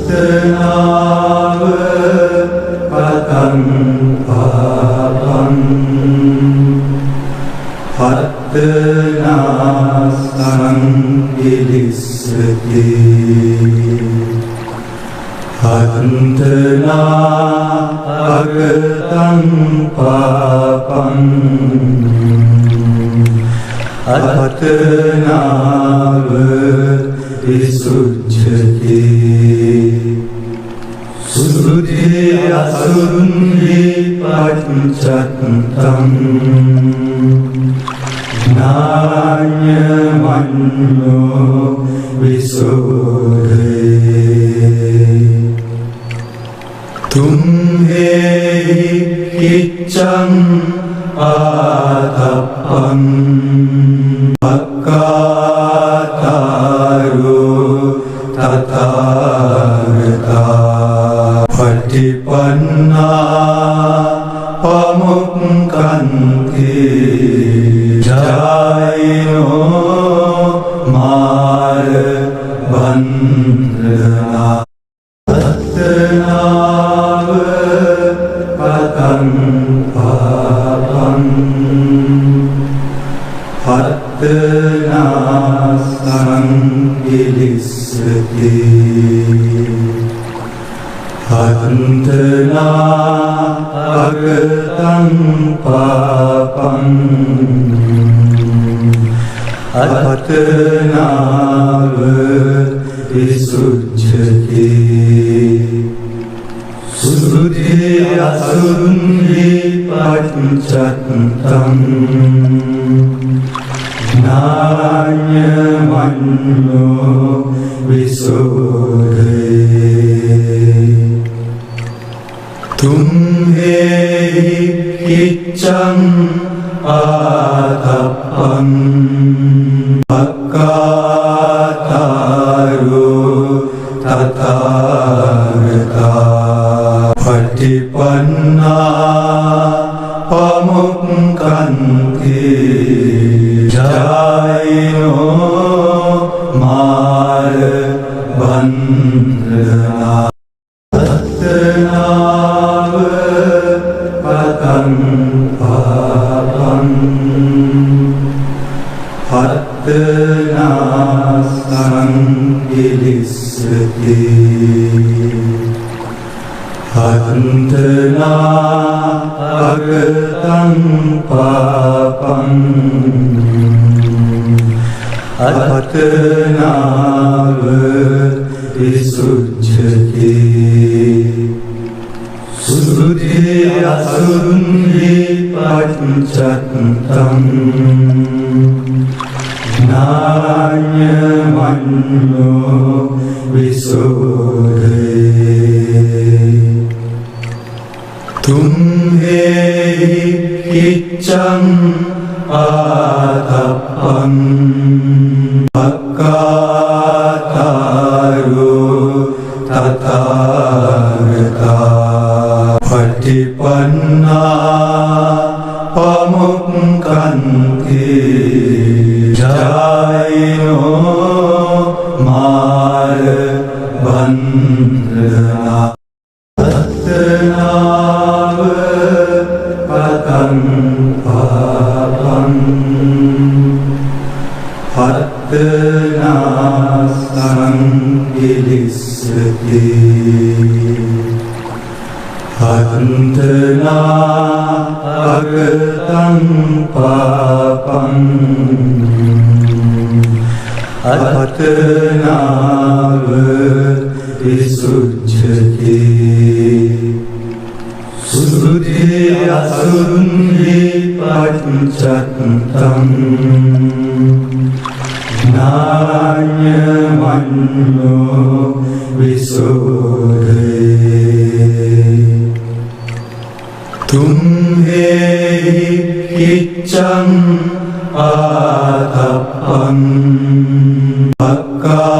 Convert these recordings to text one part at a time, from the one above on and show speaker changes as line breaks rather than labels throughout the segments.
අත්තනාව පතං පාපං අත්තනාසං පිලිස්සති අත්තනා අගතං පාපං අත්තනාව විසුද්ධති සුද්ධි අසුද්ධි පච්චත්තං ඥානමඤ්ඤෝ විසුද්ධේ තුම්හෙහි කිච්ඡං ආතප්පං අක්ඛාතාරෝ තථාගතා පටිපන්නා පමුක්ඛන්ති ජායනෝ මාර බන්ධනා අත්තනාව පතං පාපං අත්තනාසං පිලිස්සති අත්තනා අගතං පාපං අත්තනාව විසුද්ධති සුද්ධි අසුද්ධි පච්චත්තං ඥානමඤ්ඤෝ විසුද්ධේ තුම්හෙහි කිච්ඡං ආතප්පං අක්ඛාතාරෝ තථාගතා පටිපන්නා පමුක්ඛන්ති ජායනෝ මාර බන්ධනා අත්තනාව පතං පාපං අත්තනාසං පිලිස්සති අත්තනා අගතං පාපං අත්තනාව විසුද්ධති සුද්ධි අසුද්ධි පච්චත්තං ඥානමඤ්ඤෝ විසුද්ධේ තුම්හෙහි කිච්ඡං ආතප්පං අක්ඛාතාරෝ තථාගතා පටිපන්නා පමුක්ඛන්ති ජායනෝ මාර බන්ධනා අත්තනාව පතං පාපං අත්තනාසං පිලිස්සති අත්තනා අගතං පාපං අත්තනාව විසුද්ධති සුද්ධි අසුද්ධි පච්චත්තං ඥානමඤ්ඤෝ විසුද්ධේ තුම්හෙහි කිච්ඡං ආතප්පං අක්ඛාතාරෝ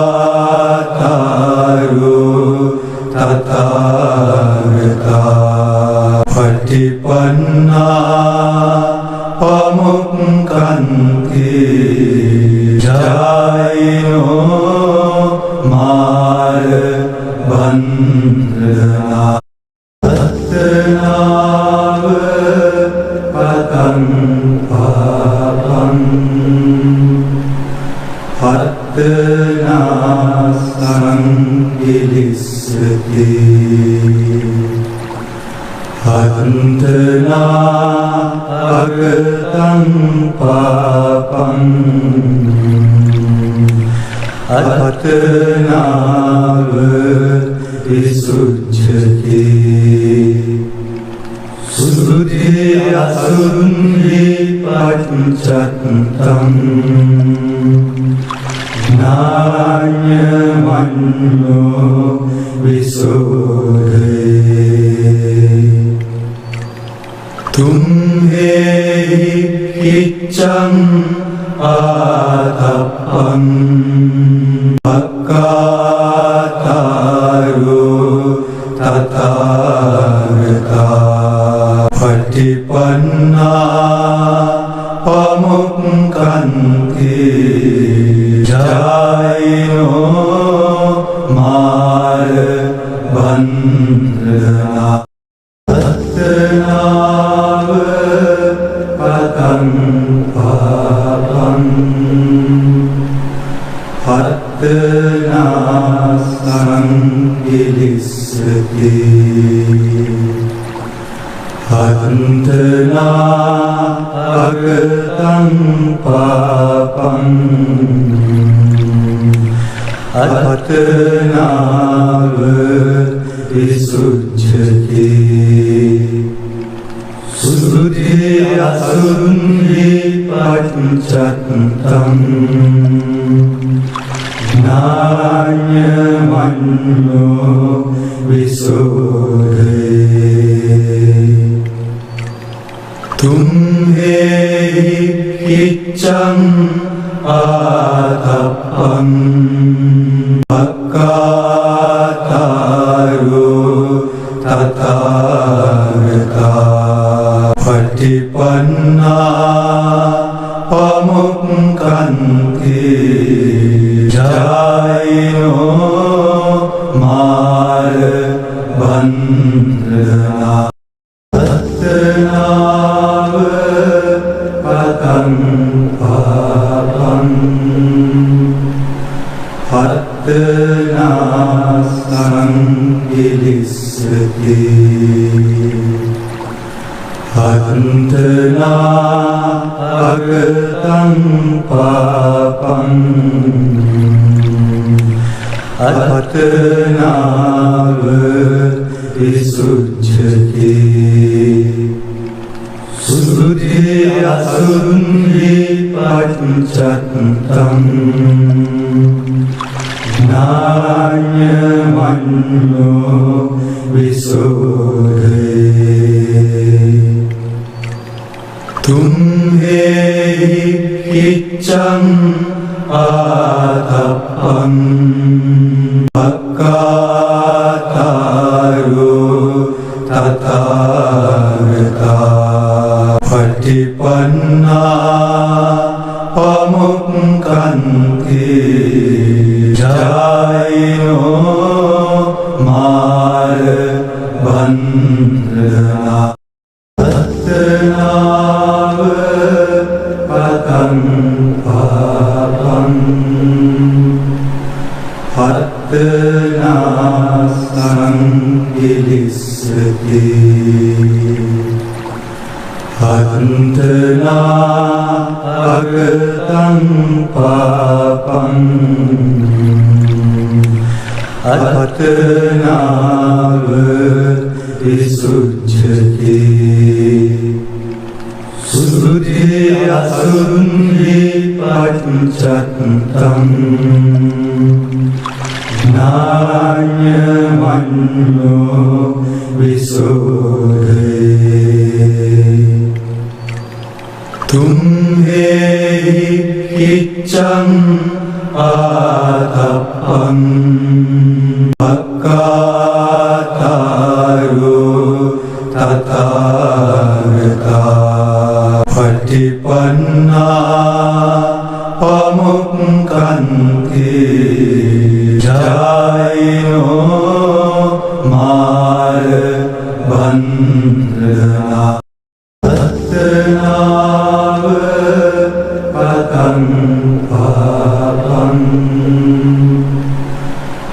තථාගතා පටිපන්නා පමුක්ඛන්ති ජායනෝ මාර වන්දනා අත්තනාව පතං පාපං අත්තනා සංකිලිස්සති අත්තනා අගතං පාපං අත්තනාව විසුච්ඡති සුද්ධි අසුද්ධි පච්චත්තං ඥානමඤ්ඤෝ විසුද්ධි තුම්හෙහි කිච්ඡං ආතප්පං පක්ඛාතාරෝ තථාගතා පටිපන්නා පමුක්ඛන්ති ජායනෝ මාර වන්දනා අත්තනාව පතං පාපං අත්තනා සංකිලිස්සති අත්තනා අගතං පාපං අත්තනාව විසුච්ඡති සුද්ධි අසුද්ධි පච්චත්තං ඥානමඤ්ඤෝ විසුද්ධි තුම්හෙහි කිච්ඡං ආතප්පං පක්ඛාතාරෝ තථාගතා පටිපන්නා පමුක්ඛන්ති ජායනෝ මාර වන්දනා අත්තනාව පතං පාපං අත්තනා සංකිලිස්සති අත්තනා අගතං පාපං අත්තනාව විසුච්ඡති සුද්ධි අසුද්ධි පච්චත්තං ඥානමඤ්ඤෝ විසුද්ධි තුම්හෙහි කිච්ඡං ආතප්පං පක්ඛාතාරෝ තථාගතා පටිපන්නා පමුක්ඛන්ති ජායනෝ මාර වන්දනා අත්තනාව පතං පාපං අත්තනා සංකිලිස්සති අත්තනා අගතං පාපං අත්තනාව විසුච්ඡති සුද්ධි අසුද්ධි පච්චත්තං ඥානමඤ්ඤෝ විසුද්ධි තුම්හෙහි කිච්ඡං ආතප්පං පක්ඛාතාරෝ තථාගතා පටිපන්නා පමුක්ඛන්ති ජායනෝ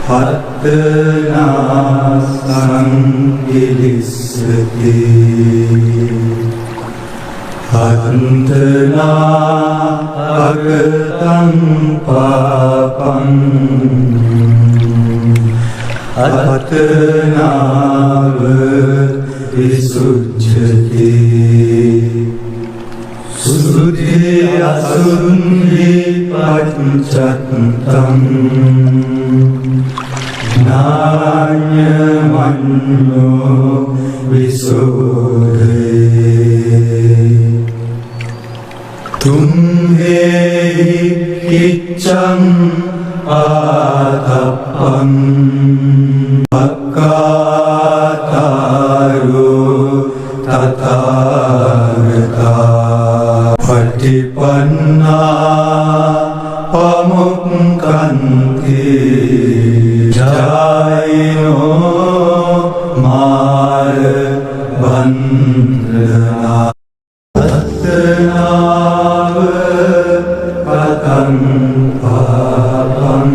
Hattana Sangilisati Hantana Agatam Papam Atana Visujjati Sudhi Asurunhi Panchatam Nanya Manyo Visudhe Tumhe Kicham Atapam Pakataru Tathagata Patipanna Pamukkanti Jaino Mara Bandhana Tattanava Patam Papam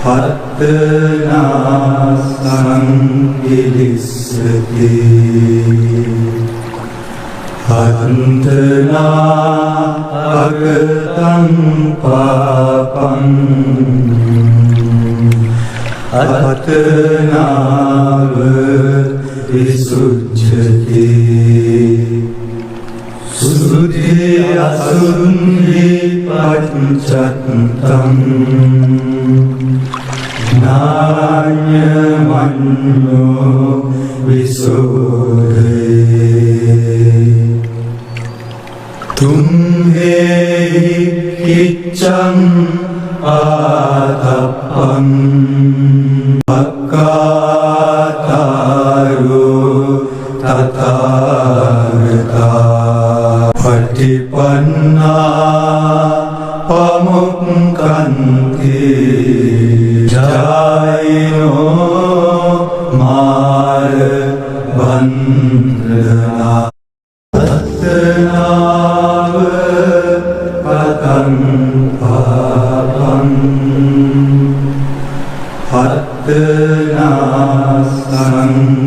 Hattana Sangilisati Hantana Agatam Papam Atana Visujjati Sudhi Asurunhi Panchatam Nanya Manyo Visudhe Tumhe Kicham Atapam Pakataru Tathagata Patipanna Pamukkanti Jaino Mara Bandhana Tattanava Patam Papam Hattana Sangilisati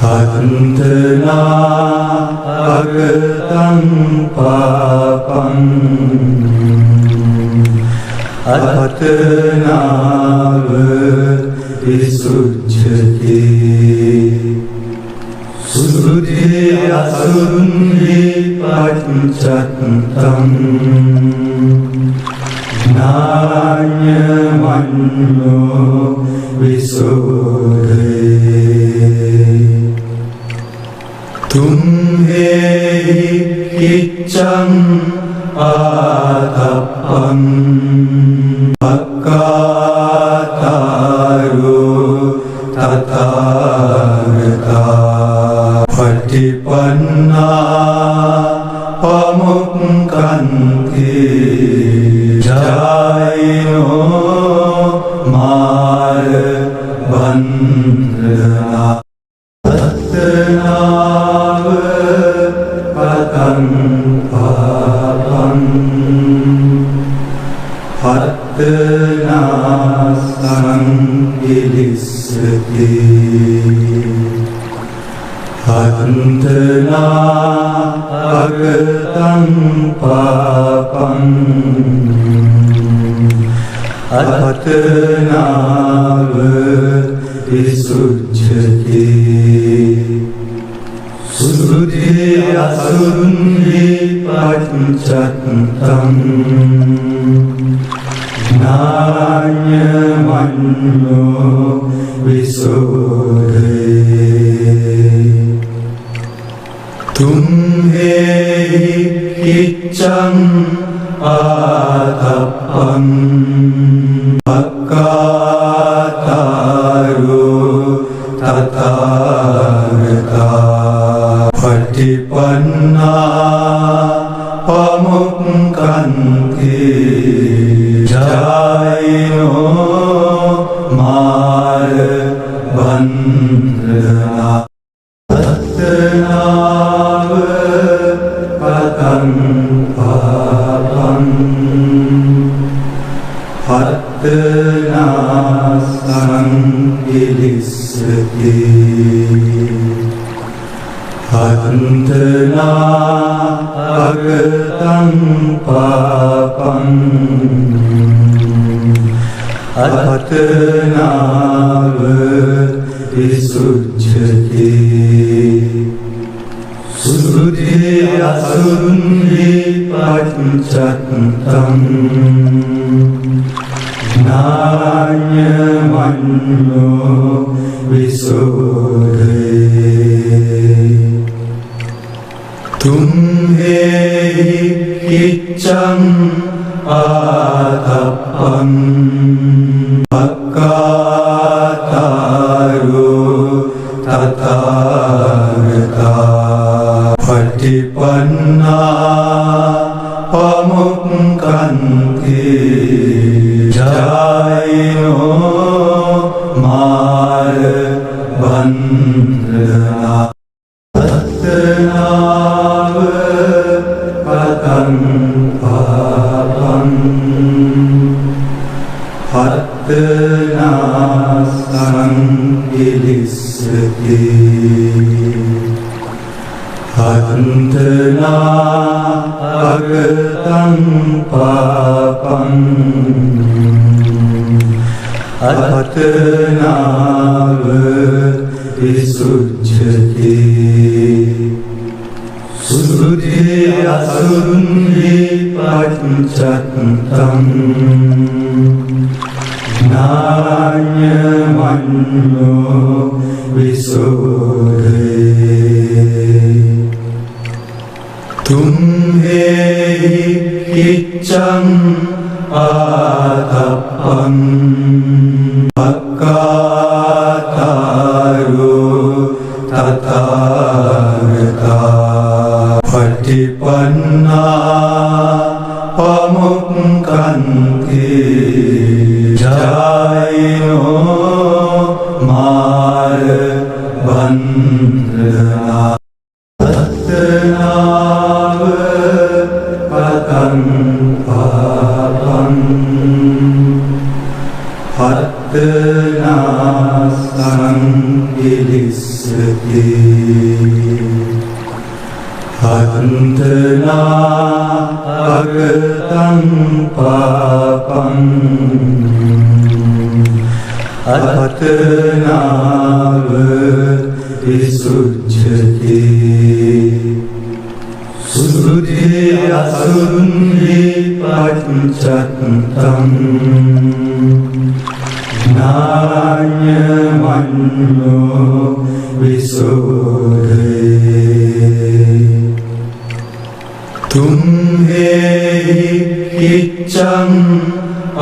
Hantana Agatam Papam Atana Visujjati Sudhi Asurunhi Panchatam Nanya Manyo Visudhe Tumhe Kicham Atapam Pakataru Tathagata Patipanna Pamukkanti Jaino Mara Bandhana Tattanava Patam Papam Hattana Sangilisati Hantana Agatam Papam Atana Visujjati Sudhi Asurunhi Panchatam Nanya Manyo Visudhe Tumhe Kicham Atapam Pakataru Tathagata Patipanna Pamukkanti Jaino Mara Bandhana Tattanava Patam Papam අත්තනාසං කිලිස්සති අන්තනා අගතං පාපං අත්තනාව විසුච්ඡති සුද්ධි අසුන්හි පච්චත්තං නාඤ්ඤමඤ්ඤෝ විසුද්ධේ තුම්හෙහි කිච්ඡං ආතප්පං අක්ඛාතාරෝ තථාගතා පටිපන්නා පමුක්ඛන්ති ජායිනෝ මාර බන්ධනා අත්තනාව පතං පාපං අත්තනාසං කිලිස්සති අන්තනා අගතං පාපං අත්තනාව විසුච්ඡති සුද්ධි අසුන්හි පච්චත්තං නාඤ්ඤමඤ්ඤෝ විසුද්ධේ තුම්හෙහි කිච්ඡං ආතප්පං අක්ඛාතාරෝ තථාගතා පටිපන්නා පමුක්ඛන්ති ජායිනෝ මාර බන්ධනා අත්තනාව පතං පාපං අත්තනාසං කිලිස්සති අන්තනා අගතං පාපං අත්තනාව විසුච්ඡති සුද්ධි අසුන්හි පච්චත්තං නාඤ්ඤමඤ්ඤෝ විසුද්ධේ තුම්හෙහි කිච්ඡං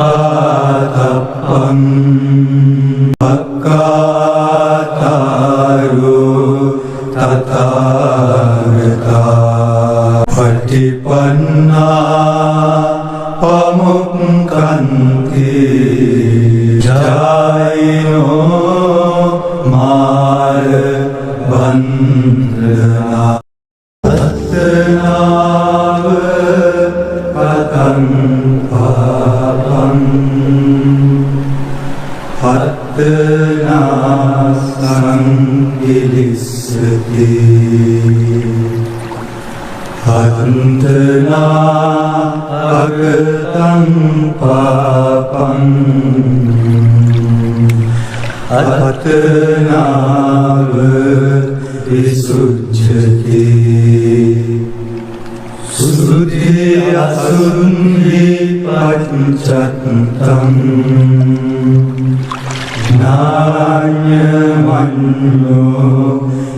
ආතප්පං අක්ඛාතාරෝ තථාගතා පටිපන්නා පමුක්ඛන්ති ජායිනෝ මාර බන්ධනා අත්තනාව පතං පාපං අත්තනාසං කිලිස්සති අන්තනා අගතං පාපං අත්තනාව විසුච්ඡති සුද්ධි අසුන්හි පච්චත්තං නාඤ්ඤමඤ්ඤෝ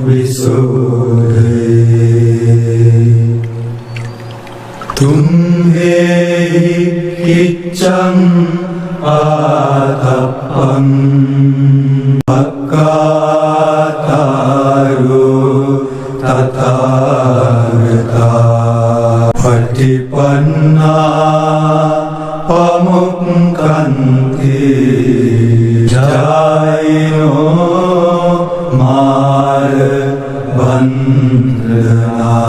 විසුද්ධේ තුම්හෙහි කිච්ඡං ආතප්පං අක්ඛාතාරෝ තථාගතා පටිපන්නා පමුක්ඛන්ති ජායිනෝ මාර බන්ධනා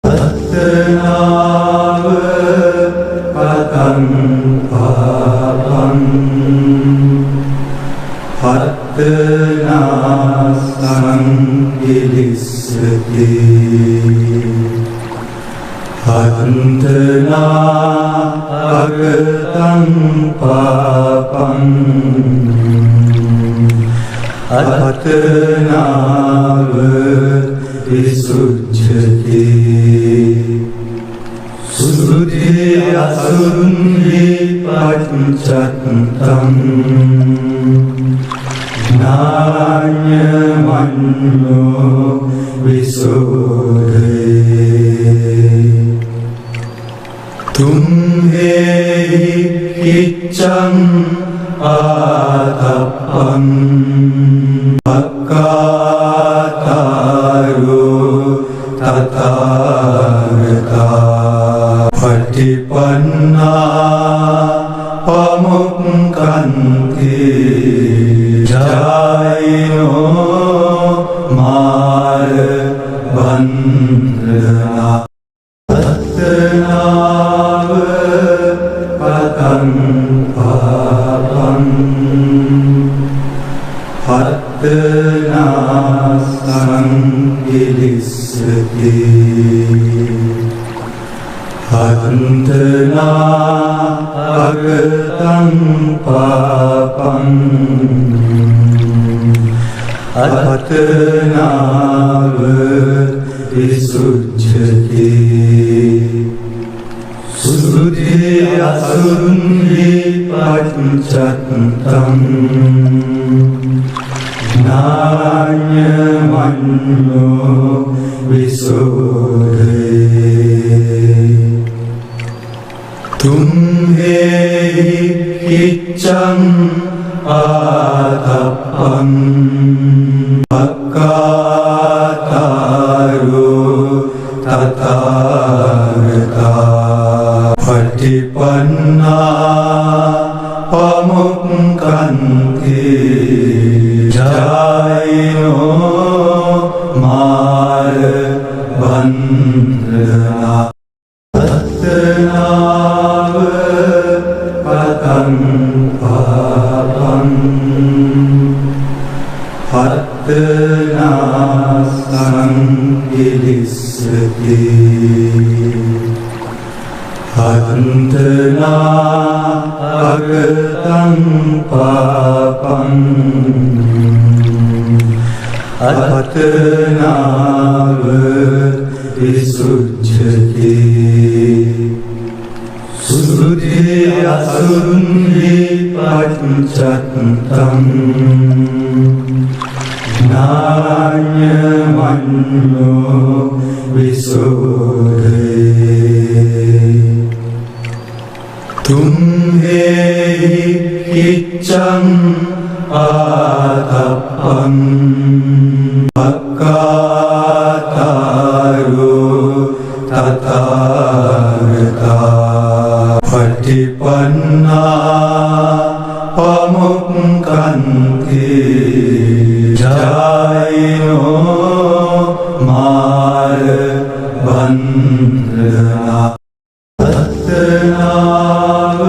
අත්තනාව පතං පාපං අත්තනාසං ඉලිස්සති අන්තනා අගතං පාපං අත්තනාව විසුච්ඡති සුද්ධි අසුන්හි පච්චත්තං නාඤ්ඤමඤ්ඤෝ විසුද්ධේ තුම්හෙහි කිච්ඡං ආතප්පං අක්ඛාතාරෝ තථාගතා පටිපන්නා පමුක්ඛන්ති ජායිනෝ මාර බන්ධනා අත්තනාව පතං පාපං අත්තනාසං ඉලිස්සති අන්තනා අගතං පාපං අත්තනාව විසුච්ඡති සුද්ධි අසුන්හි පච්චත්තං නාඤ්ඤමඤ්ඤෝ විසුද්ධේ තුම්හෙහි කිච්ඡං ආතප්පං අක්ඛාතාරෝ තථාගතා පටිපන්නා පමුක්ඛන්ති ජායිනෝ මාර බන්ධනා අත්තනාව පතං පාපං අත්තනාසං ඉලිස්සති අන්තනා අගතං පාපං අත්තනාව විසුච්ඡති සුද්ධි අසුන්හි පච්චත්තං නාඤ්ඤමඤ්ඤෝ විසුද්ධේ තුම්හෙහි කිච්ඡං ආතප්පං අක්ඛාතාරෝ තථාගතා පටිපන්නා පමුක්ඛන්ති ජායිනෝ මාර බන්ධනා අත්තනාව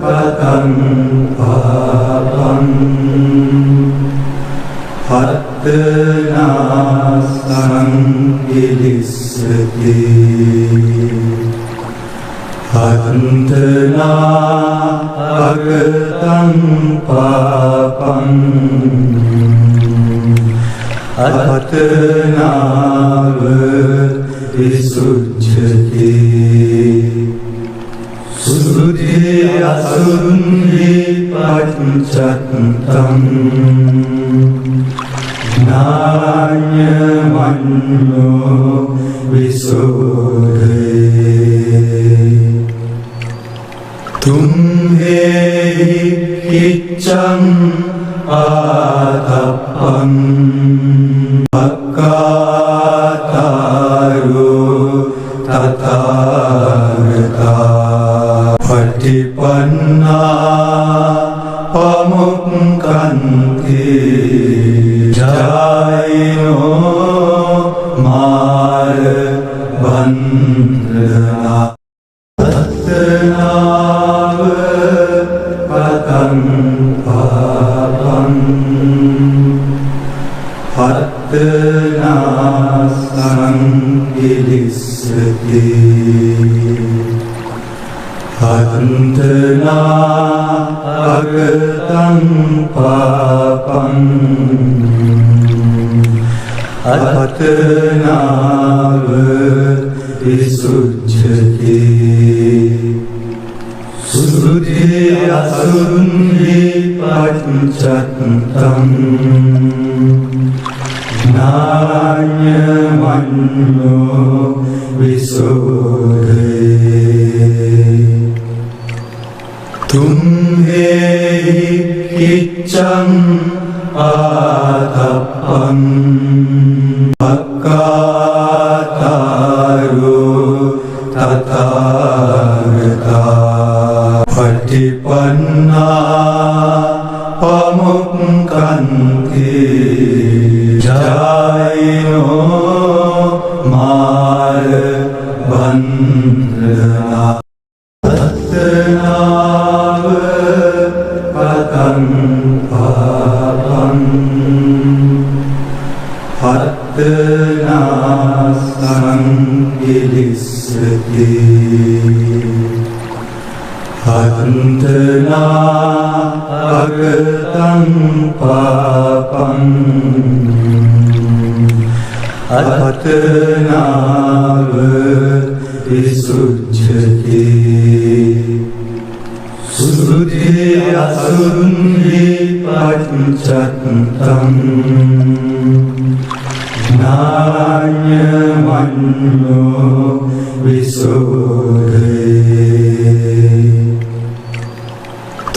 පතං පාපං අත්තනාසං ඉලිස්සති අන්තනා අගතං පාපං අත්තනාව විසුච්ඡති සුද්ධි අසුන්හි පච්චත්තං නාඤ්ඤමඤ්ඤෝ විසුද්ධේ තුම්හෙහි කිච්ඡං ආතප්පං අක්ඛාතාරෝ තථාගතා පටිපන්නා පමුක්ඛන්ති ජායිනෝ මාර බන්ධනා අත්තනාව පතං පාපං අත්තනා සංකිලිස්සති අත්තනා අගතං පාපං අත්තනාව විසුච්ඡති සුද්ධි අසුන්හි පච්චත්තං ඥානමඤ්ඤෝ විසුද්ධේ තුම්හෙහි කිච්ඡං ආතප්පං අක්ඛාතාරෝ තථාගතා පටිපන්නා පමුක්ඛන්ති ජායිනෝ මාර බන්ධනා අත්තනාව පතං පාපං අත්තනා සංකිලිස්සති අත්තනා අගතං පාපං අත්තනාව විසුච්ඡති සුද්ධි අසුන්හි පච්චත්තං ඥානමඤ්ඤෝ විසුද්ධේ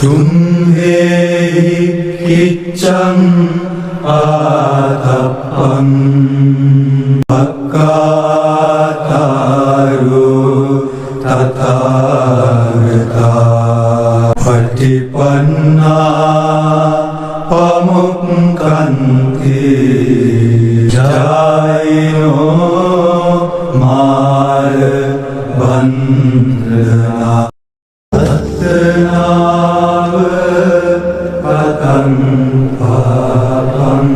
තුම්හෙහි කිච්ඡං ආතප්පං අක්ඛාතාරෝ තථාගතා පටිපන්නා පමුක්ඛන්ති ජායිනෝ මාර බන්ධනා අත්තනාව පතං පාපං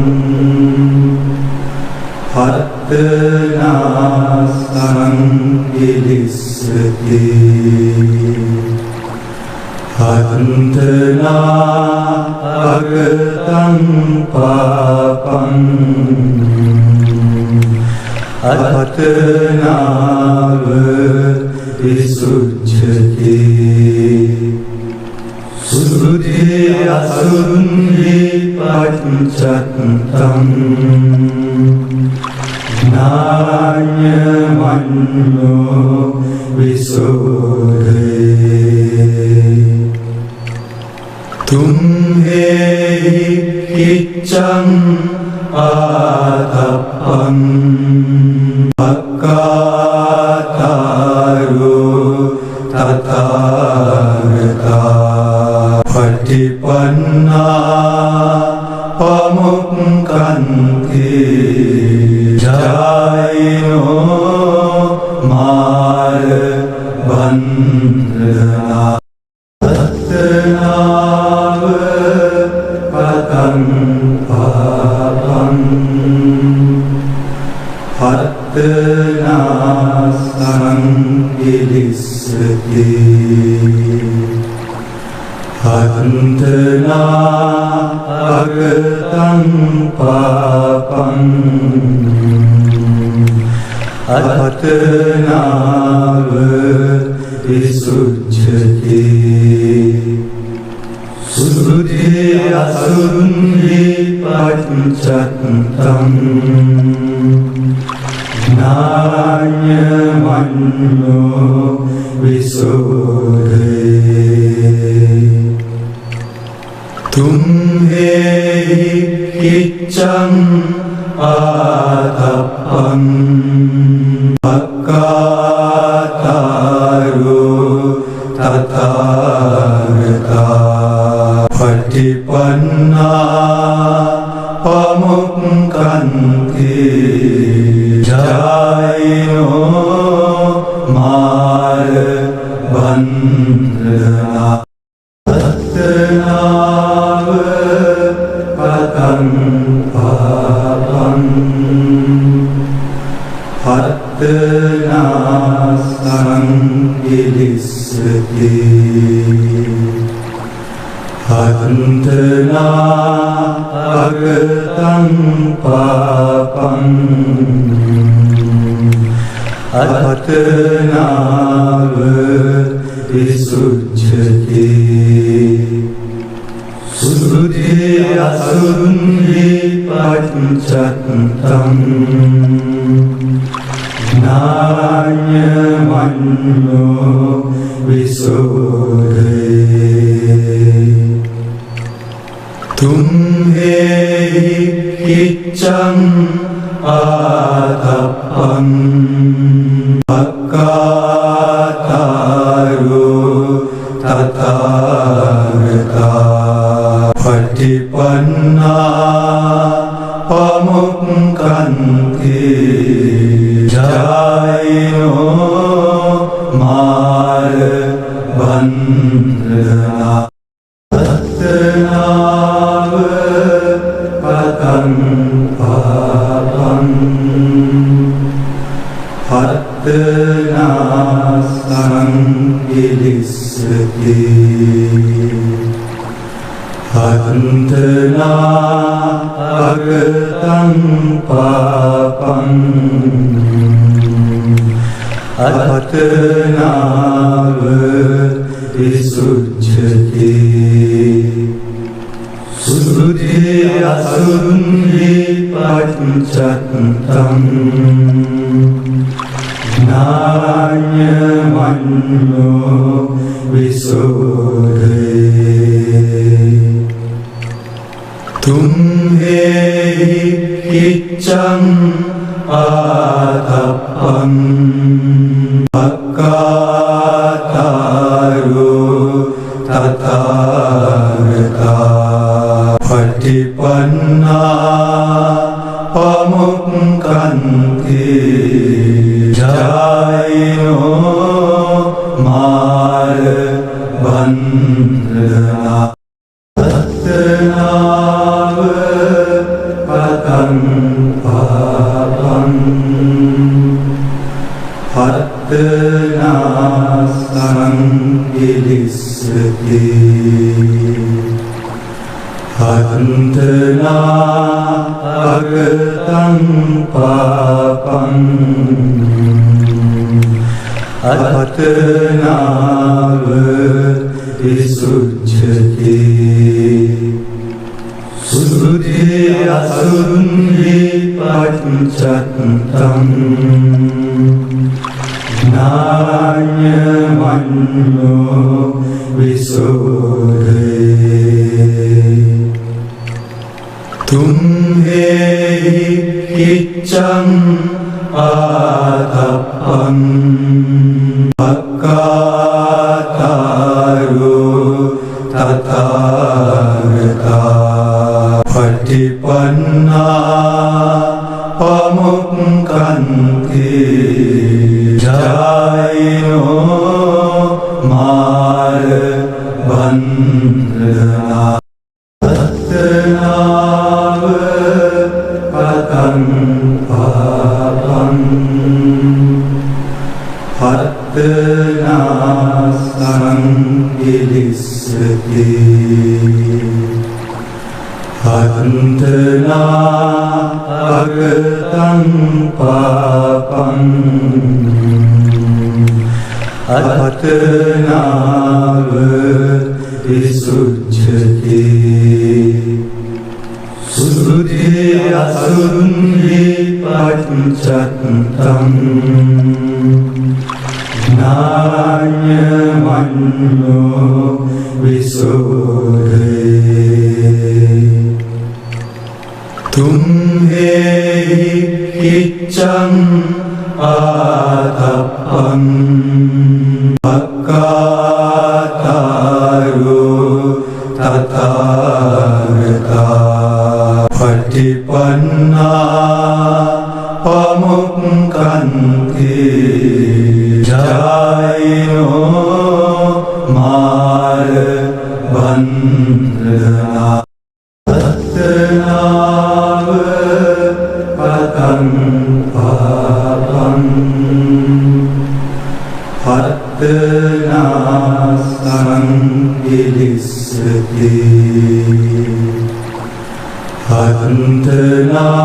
අත්තනා සංකිලිස්සති අත්තනා අගතං පාපං අත්තනාව විසුච්ඡති සුද්ධි අසුන්හි පච්චත්තං ඥානමඤ්ඤෝ විසුද්ධේ තුම්හෙහි කිච්ඡං ආතප්පං අක්ඛාතාරෝ තථාගතා පටිපන්නා පමුක්ඛන්ති ජායිනෝ මාර බන්ධනා අත්තනාව පතං පාපං අත්තනා සංකිලිස්සති අත්තනා අගතං පාපං අත්තනාව විසුච්ඡති සුද්ධි අසුන්හි පච්චත්තං ඥානමඤ්ඤෝ විසුද්ධේ තුම්හෙහි කිච්ඡං ආතප්පං අක්ඛාතාරෝ තථාගතා පටිපන්නා පමුක්ඛන්ති ජායිනෝ මාර වන්දනා අත්තනාව පතං පාපං අත්තනා සංකිලිස්සති අත්තනා අගතං පාපං අත්තනාව විසුච්ඡති සුද්ධි අසුද්ධි පච්චත්තං ඥානමඤ්ඤෝ විසෝධේ තුම්හෙහි කිච්ඡං ආතප්පං අක්ඛාතාරෝ තථාගතා පටිපන්නා පමුක්ඛන්ති ජායනෝ මාර වන්දනා අත්තනාව පතං පාපං අත්තනා සංකිලිස්සති අත්තනා අගතං පාපං අත්තනාව විසුච්ඡති සුද්ධි අසුද්ධි පච්චත්තං ඥානමඤ්ඤෝ විසෝධේ තුම්හෙහි කිච්ඡං ආතප්පං අක්ඛාතාරෝ තථාගතා පටිපන්නා පමුක්ඛන්ති ජායනෝ මාර වන්දනා අත්තනාව පතං පාපං අත්තනා සංකිලිස්සති අත්තනා අගතං පාපං අත්තනාව විසුච්ඡති සුද්ධි අසුද්ධි පච්චත්තං ඥානමඤ්ඤෝ විසෝධේ තුම්හෙහි කිච්ඡං ආතප්පං අක්ඛාතාරෝ තථාගතා පටිපන්නා පමුක්ඛන්ති ජායනෝ මාර වන්දනා අත්තනාව පතං පාපං අත්තනා සංකිලිස්සති අත්තනා අගතං පාපං අත්තනාව විසුච්ඡති සුද්ධි අසුද්ධි පච්චත්තං ඥානමඤ්ඤෝ විසෝධේ තුම්හෙහි කිච්ඡං ආතප්පං අක්ඛාතාරෝ තථාගතා පටිපන්නා පමුක්ඛන්ති ජායනෝ වන්දනා අත්තනාව පතං පාපං අත්තනා සංකිලිස්සති අත්තනා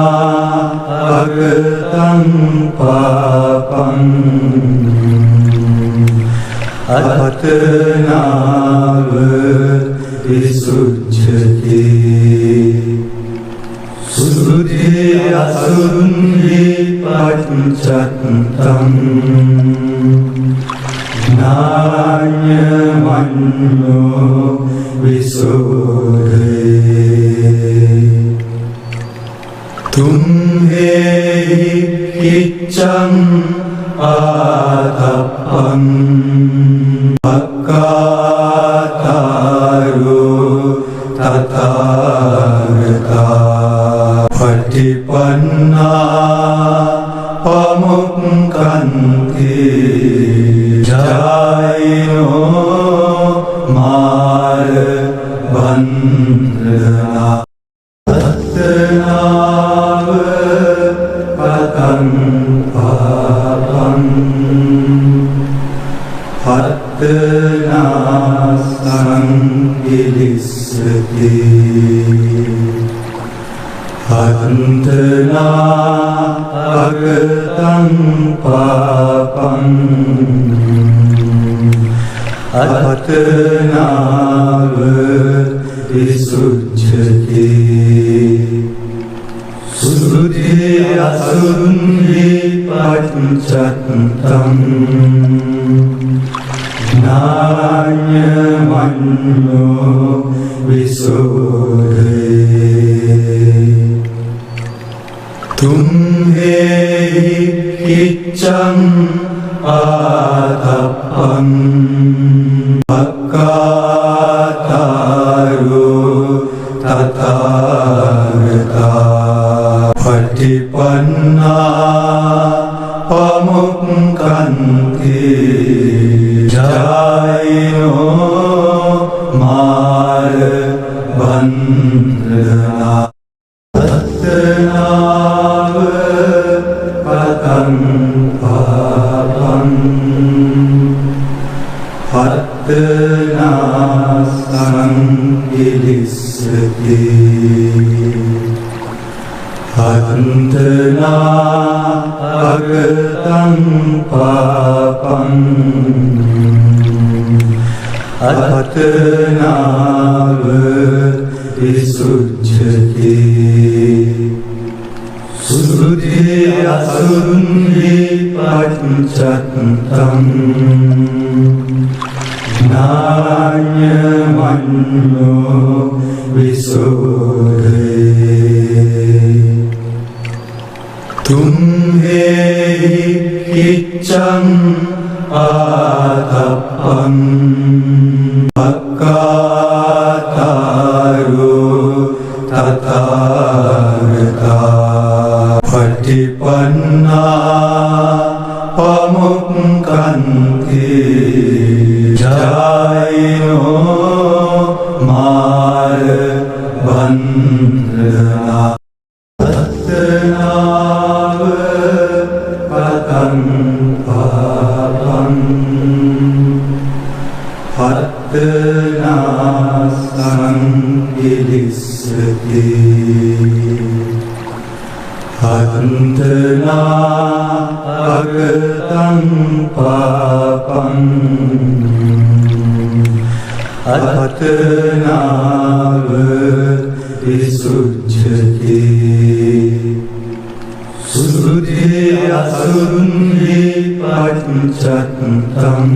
අගතං පාපං අත්තනාව විසුච්ඡති සුද්ධි අසුන්හි පච්චත්තං නාඤ්ඤමඤ්ඤෝ විසෝධේ තුම්හෙහි කිච්ඡං ආතප්පං අක්ඛාතාරෝ තථාගතා පටිපන්නා පමුක්ඛන්ති ජායිනෝ මාර වන්දනා අත්තනාව පතං පාපං අත්තනා සංකිලිස්සති අත්තනා අගතං පාපං අත්තනාව විසුච්ඡති සුද්ධි අසුන්හි පච්චත්තං නාඤ්ඤමඤ්ඤෝ විසෝධේ තුම්හෙහි කිච්ඡං ආතප්පං අක්ඛාතාරෝ තථාගතා පටිපන්නා පමුක්ඛන්ති ජායිනෝ මාර වන්දනා අත්තනාව පතං පාපං අත්තනා සංකිලිස්සති අත්තනා අගතං පාපං අත්තනාව විසුච්ඡති සුද්ධි අසුන්හි පච්චත්තං නාඤ්ඤමඤ්ඤෝ විසෝධේ තුම්හෙහි කිච්ඡං ආතප්පං අක්ඛාතාරෝ තථාගතා පටිපන්නා පමුක්ඛන්ති ජායිනෝ මාර වන්දනා අත්තනාව පතං පාපං අත්තනා සංකිලිස්සති අත්තනා අගතං පාපං අත්තනාව විසුච්ඡති සුද්ධි අසුන්හි පච්චත්තං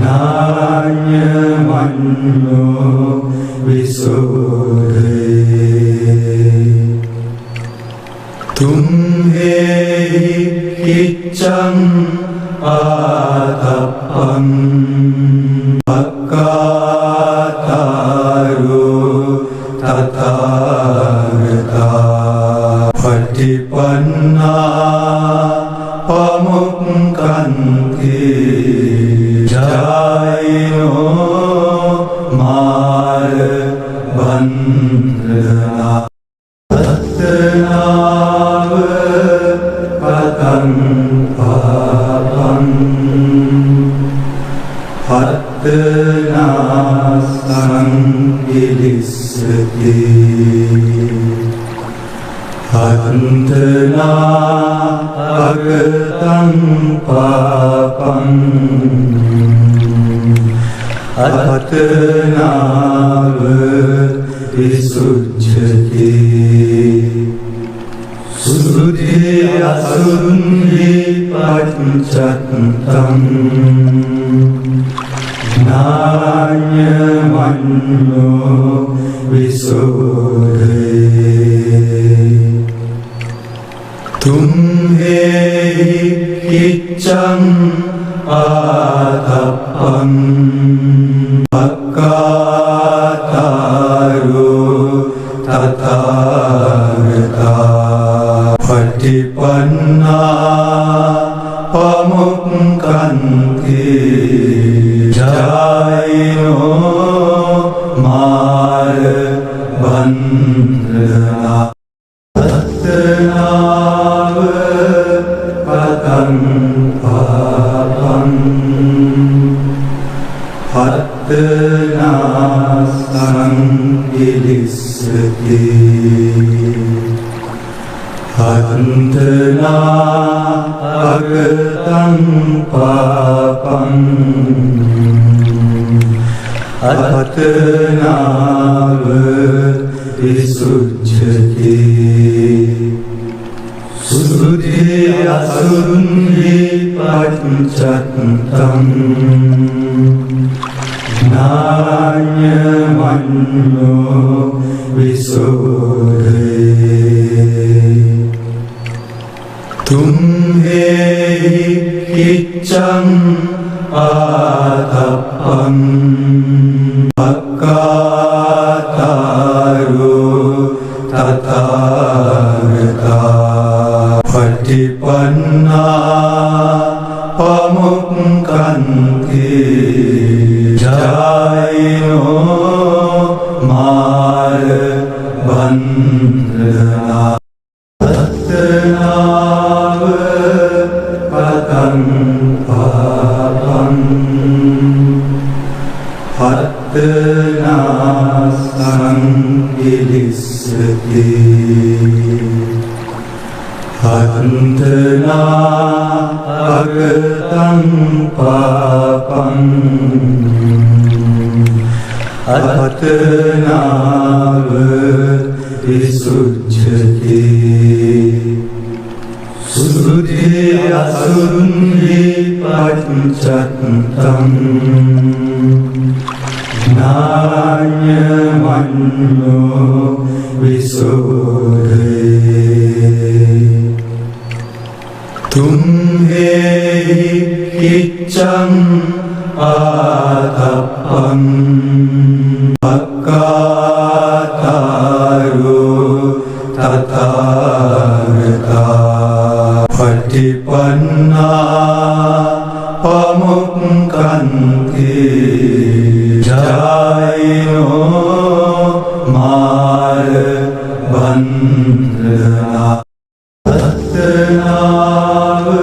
නාඤ්ඤමඤ්ඤෝ විසෝධේ තුම්හෙහි කිච්ඡං ආතප්පං අක්ඛාතාරෝ තථාගතා පටිපන්නා පමුක්ඛන්ති ජායිනෝ Hattana Sankilissati Hantana Agatam Papam Hattana Visujjati Sudhi Asurunhi Panchattam Nāñamanyo Visudhe Tumhe Kiccam Ātappam Pakātāro Tathāgata Patipanna Pamukkanti Jaino Mārabandhana Tattanāva Patam Papam Hattana Sankilissati Hantana Agatam Papam Hattana Visujjati Sudhi Asurunhi Panchattam Nāñamanyo Visudhe Tumhe Kiccam Ātappam Pakātāro Tathāgata Patipanna Pamukkanti Jaino Mārabandhana Tattanāva Patam Papam Hattana Sankilissati Hantana Agatam Papam Hattana Visujjati Sudhi Asurunhi Panchattam Nāñamanyo Visudhe Tumhe Kiccam Ātappam Pakātāro Tathāgata Patipanna Pamukkanti Jaino Mārabandhana Tattanāva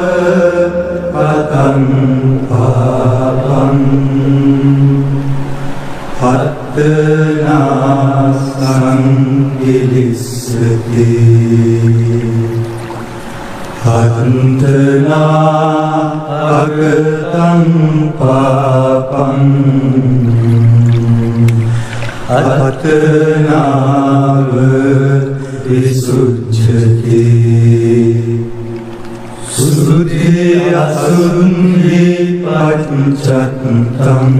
Patam Papam Hattana Sankilissati Hantana Agatam Papam Hattana Visujjati Sudhi Asurunhi Panchattam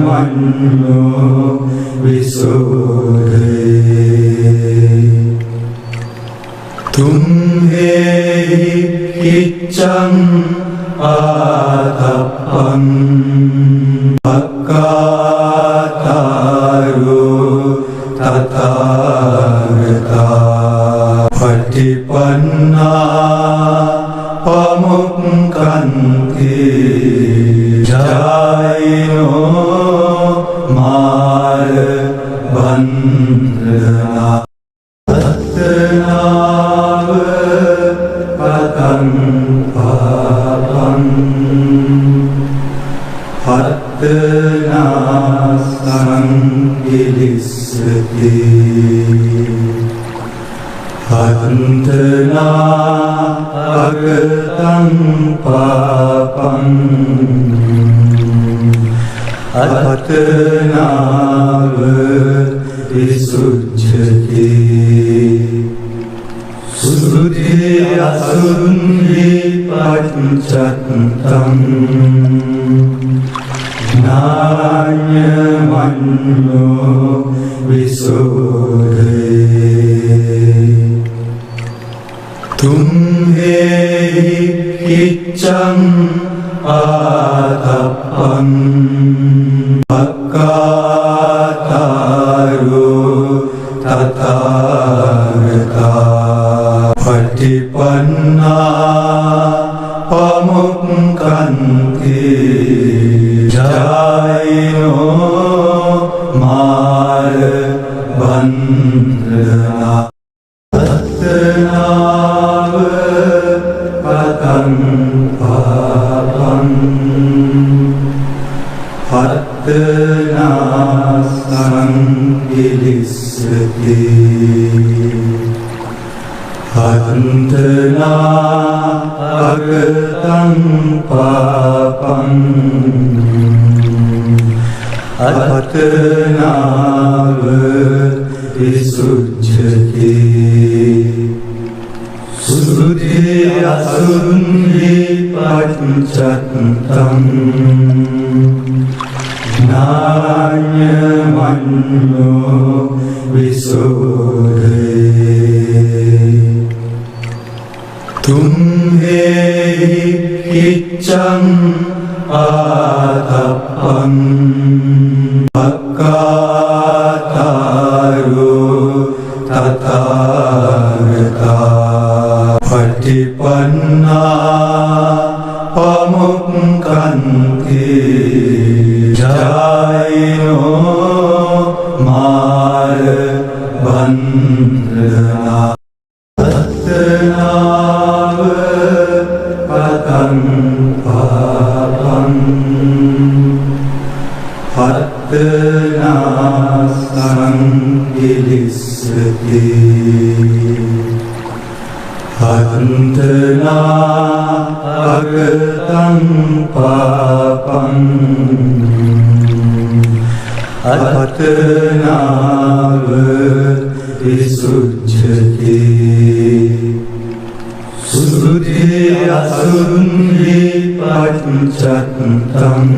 Nāñamanyo Visudhe Tumhe Kiccam Ātappam Pakātāro Tathāgata Patipanna Pamukkanti Jaino Mārabandhana Tattanāva Patam Papam අත්තනා සංකිලිස්සති අත්තනා අගතං පාපං අත්තනාව විසුච්ඡති සුද්ධි අසුද්ධි පච්චත්තං ඥානමඤ්ඤෝ විසුද්ධේ තුම්හෙහි කිච්ඡං ආතප්පං පක්ඛාතාරෝ තථාගතා පටිපන්නා පමුක්ඛන්ති ජායනෝ මාර බන්ධනා අත්තනාව පතං පාපං අත්තනා සංකිලිස්සති අත්තනා අගතං පාපං අත්තනාව විසුච්ඡති සුද්ධි අසුද්ධි පච්චත්තං ඥානමඤ්ඤෝ විසුද්ධේ තුම්හෙහි කිච්ඡං ආතප්පං පක්ඛාතාරෝ තථාගතා පටිපන්නා පමුක්ඛන්ති ජායනෝ මාර බන්ධනා අත්තනාව පතං පාපං අත්තනා සංකිලිස්සති අත්තනා අගතං පාපං අත්තනාව විසුච්ඡති සුද්ධි අසුද්ධි පච්චත්තං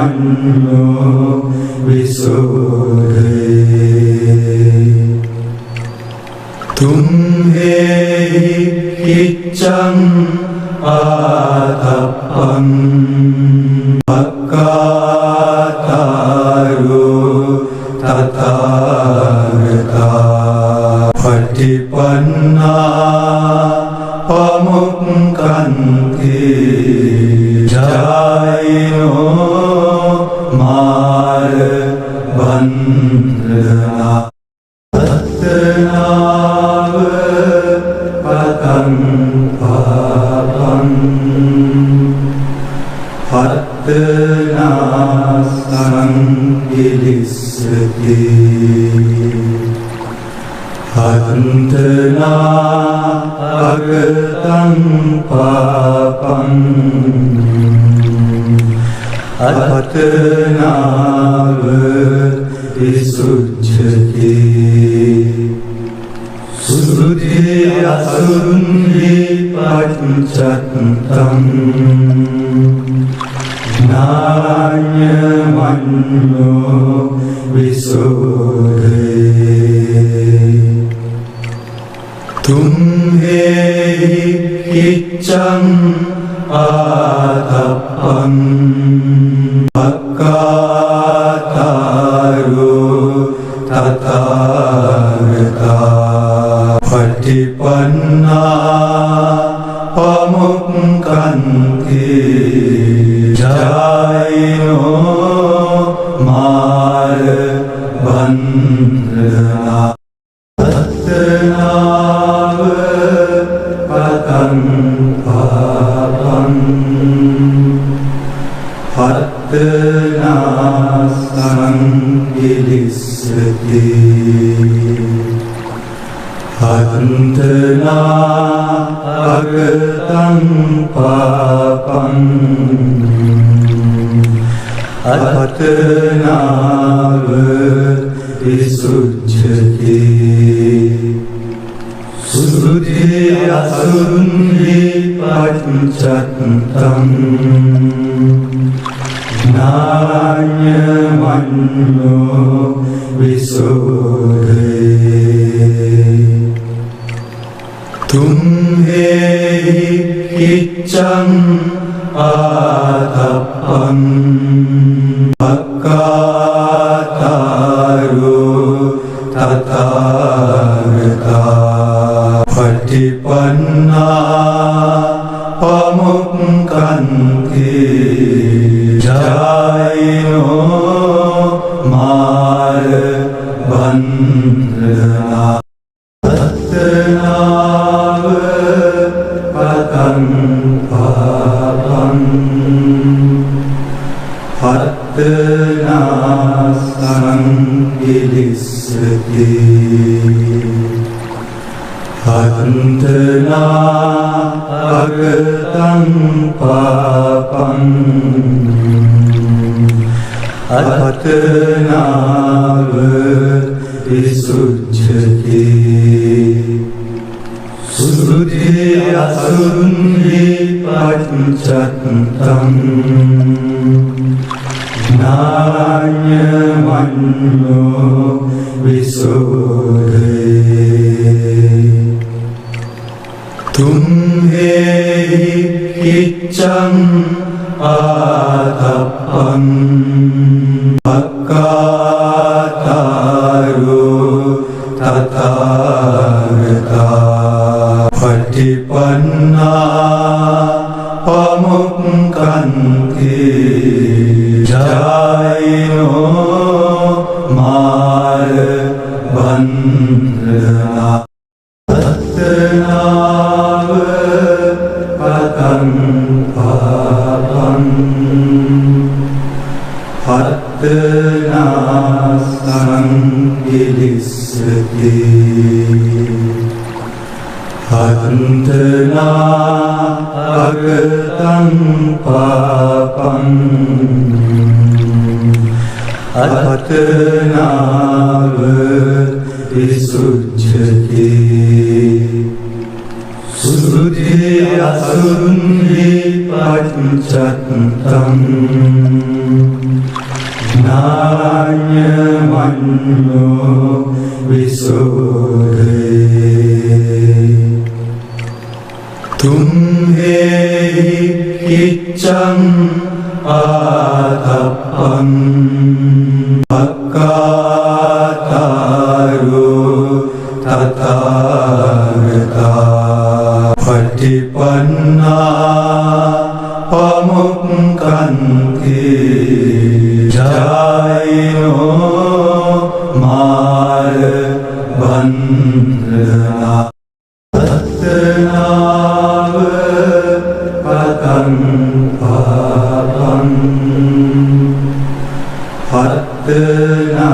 ඥානමඤ්ඤෝ විසුද්ධේ තුම්හෙහි කිච්ඡං ආතප්පං පක්ඛාතාරෝ තථාගතා පටිපන්නා පමුක්ඛන්ති ජායනෝ මාර බන්ධනා අත්තනාව පතං පාපං අත්තනා සංකිලිස්සති අත්තනා අගතං පාපං අත්තනාව විසුච්ඡති සුද්ධි අසුද්ධි පච්චත්තං ඥානමඤ්ඤෝ විසුද්ධේ තුම්හෙහි කිච්ඡං ආතප්පං පක්ඛාතාරෝ තථාගතා පටිපන්නා පමුක්ඛන්ති ජායනෝ මාර බන්ධනා අත්තනා සංකිලිස්සති අත්තනා අගතං පාපං අත්තනාව විසුච්ඡති සුද්ධි අසුද්ධි පච්චත්තං ඥානමඤ්ඤෝ විසුද්ධේ තුම්හෙහි කිච්ඡං ආතප්පං පක්ඛාතාරෝ තථාගතා පටිපන්නා පමුක්ඛන්ති ජායනෝ මාර බන්ධනා අත්තනාව පතං පාපං පත්තනාසං ඉලිස්සති අන්තනා අගතං පාපං අත්තනාව විසුච්ඡති සුද්ධි අසුන්හි පච්චත්තං නාඤ්ඤමඤ්ඤෝ විසුද්ධේ තුම්හෙහි කිච්ඡං ආතප්පං අක්ඛාතාරෝ තථාගතා පටිපන්නා පමුක්ඛන්ති ජායිනෝ මාර බන්ධනා අත්තනාව පතං පාපං පත්තනාසං ඉලිස්සති අන්තනා අගතං පාපං අත්තනාව විසුච්ඡති සුද්ධි අසුන්හි පච්චත්තං නාඤ්ඤමඤ්ඤෝ විසුද්ධේ තුම්හෙහි කිච්ඡං ආතප්පං අක්ඛාතාරෝ තථාගතා පටිපන්නා පමුක්ඛන්ති ජායිනෝ මාර බන්ධනා අත්තනාව පතං පාපං පත්තනාසං ඉලිස්සති අන්තනා අගතං පාපං අත්තනාව විසුච්ඡති සුද්ධි අසුන්හි පච්චත්තං නාඤ්ඤමඤ්ඤෝ විසුද්ධේ තුම්හෙහි කිච්ඡං ආතප්පං අක්ඛාතාරෝ තථාගතා පටිපන්නා පමුක්ඛන්ති ජායිනෝ මාර බන්ධනා අත්තනාව පතං පාපං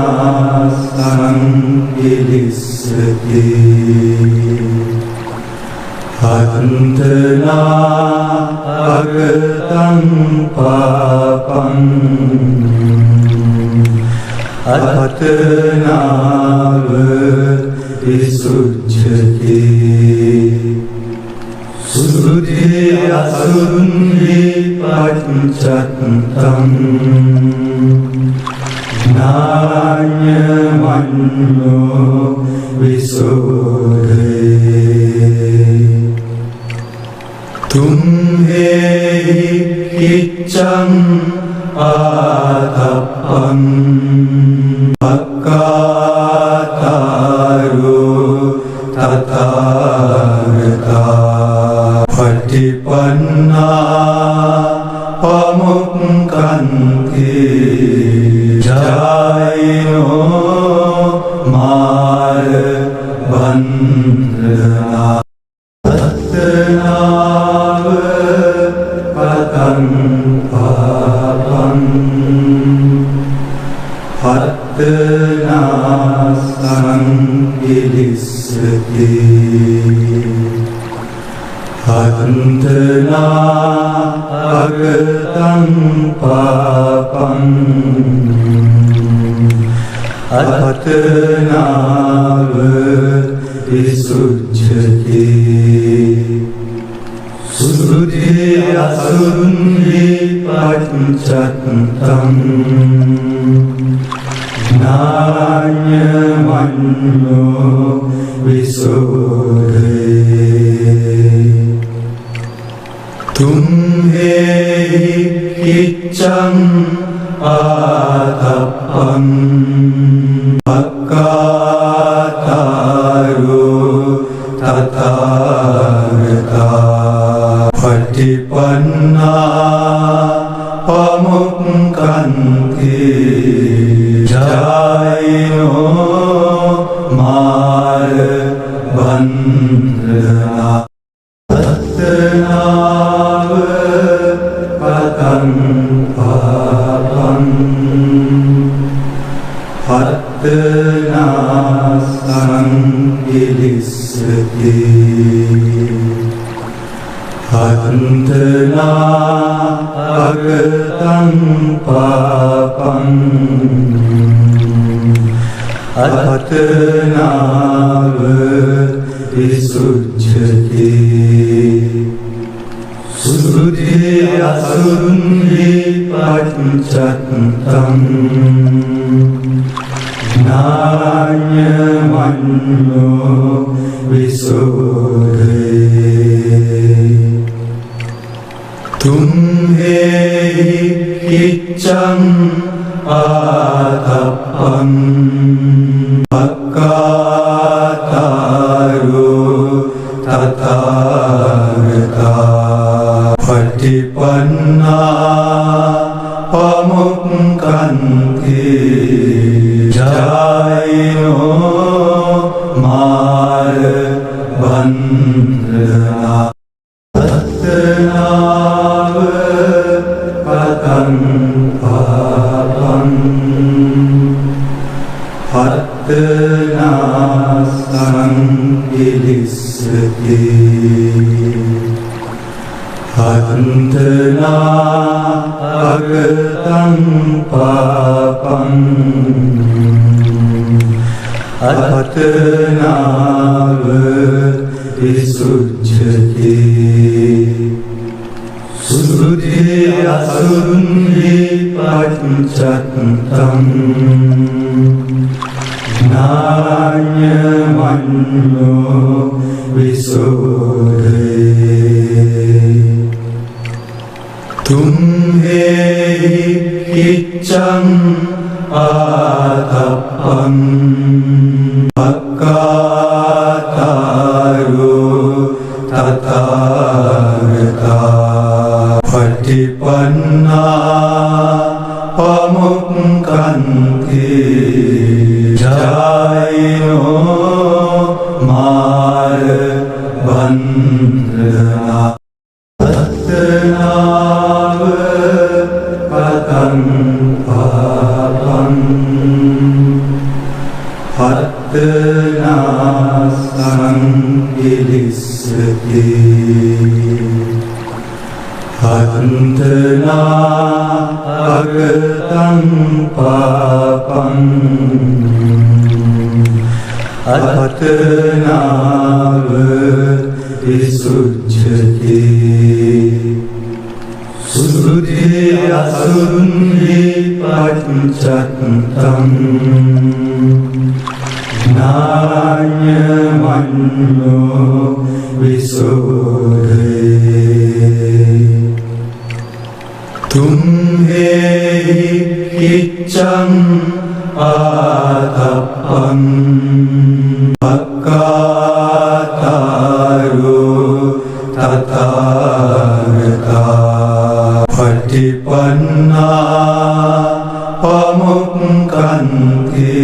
පත්තනාසං ඉලිස්සති අන්තනා අගතං පාපං අත්තනාව විසුච්ඡති සුද්ධි අසුන්හි පච්චත්තං නාඤ්ඤමඤ්ඤෝ විසුද්ධේ තුම්හෙහි කිච්ඡං ආතප්පං අක්ඛාතාරෝ තථාගතා පටිපන්නා පමුක්ඛන්ති ජායිනෝ මාර බන්ධනා අත්තනාව Hantana agatang papang Atana visujjati Sudhi asurunhi pancattam Nāñamanyo visudhe Tumhe kiccang ātappam Pakkātāro tathāgata Patipannā pamukkanti Jayino mara bandhana Tattanava patang papang Pattana sankilissati Hantana agatang papang Atana visujjati Sudhi asurunhi pancattam Nāñamanyo visudhe Tumhe kiccang ātappam Pakkātāro tathāgata Patipannā pamukkanti Jayino mara bandhana Tattanava patang papang Pattana sankilissati Hantana agatang papang Atana visujjati Sudhi asurunhi pancattam Nāñamanyo visudhe Tumhe kiccang ātappam Pakkātāro tathāgata Patipannā pamukkanti Jayino mara bandhana Tattanava patang papang Pattana sankilissati Hantana agatang papang Atana visujjati Sudhi asurunhi pancattam Nāñamanyo visudhe Tumhe kiccang ātappam Pakkātāro tathāgata Patipannā pamukkanti